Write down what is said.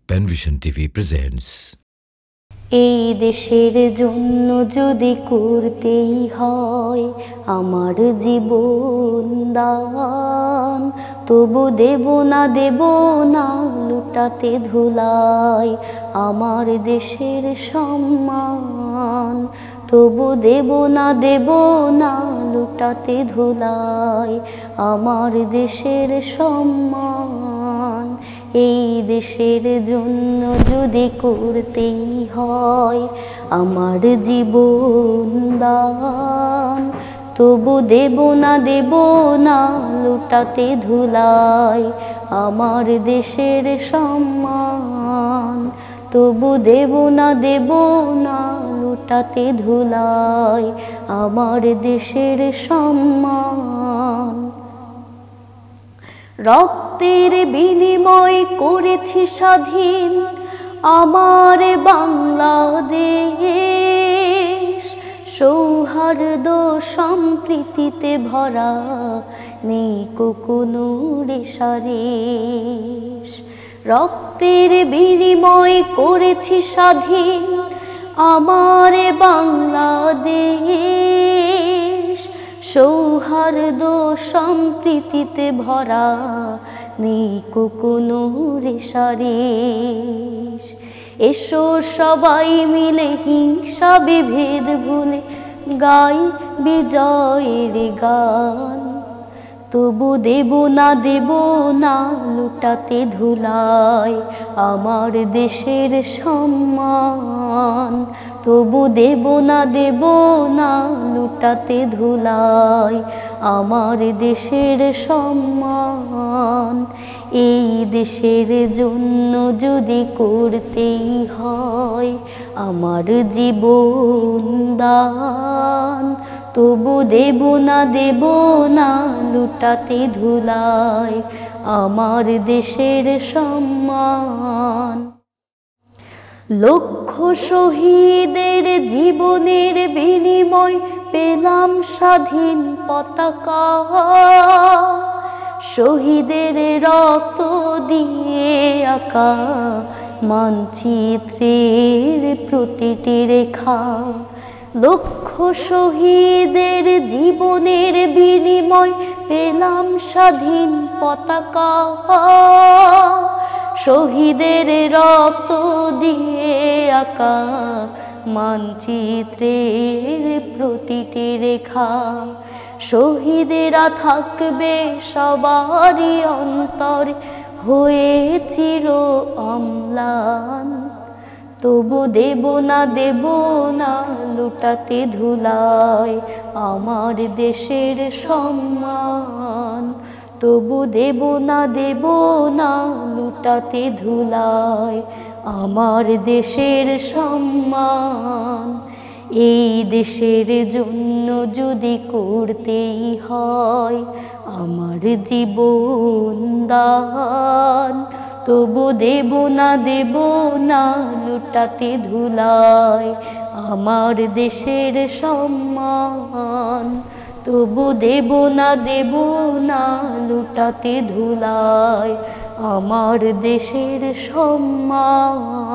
Panvision TV presents. এই দেশের জন্য যদি করতেই হয় আমার জীবন দান, তবু দেব না লুটাতে ধুলাই আমার দেশের সম্মান। তবু দেব না লুটাতে ধুলাই আমার দেশের সম্মান। এই দেশের জন্য যদি করতেই হয় আমার জীবন দান, তবু দেব না লুটাতে ধুলাই আমার দেশের সম্মান। তবু দেব না লুটাতে ধুলাই আমার দেশের সম্মান। রক্তের বিনিময় করেছি স্বাধীন আমার বাংলাদেশ, সৌহার্দ্য সম্প্রীতিতে ভরা নেই কোনো রেশারেশ। রক্তের বিনিময় করেছি স্বাধীন আমার বাংলাদেশ, সৌহার্দ্য সম্প্রীতিতে ভরা নেই কোনো রেশারেশ। এসো সবাই মিলে হিংসা বিভেদ ভুলে গাই বিজয়ের গান। তবু দেব না লুটাতে ধুলাই আমার দেশের সম্মান। তবু দেব না লুটাতে ধুলাই আমার দেশের সম্মান। এই দেশের জন্য যদি করতেই হয় আমার জীবন দান, তবু দেব না লুটাতে ধুলাই আমার দেশের সম্মান। লক্ষ শহীদের জীবনের বিনিময় পেলাম স্বাধীন পতাকা, শহীদের রক্ত দিয়ে আঁকা মানচিত্রের প্রতিটি রেখা। লক্ষ শহীদের জীবনের বিনিময় পেলাম স্বাধীন পতাকা, শহীদের রক্ত দিয়ে আঁকা মানচিত্রের প্রতিটি রেখা। শহীদেরা থাকবে সবারই অন্তরে হয়ে চির অম্লান। তবু দেব না লুটাতে ধুলাই আমার দেশের সম্মান। তবু দেব না লুটাতে ধুলাই আমার দেশের সম্মান। এই দেশের জন্য যদি করতেই হয় আমার জীবন দান, তবু দেব না লুটাতে ধুলাই আমার দেশের সম্মান। তবু দেব না লুটাতে ধুলাই আমার দেশের সম্মান।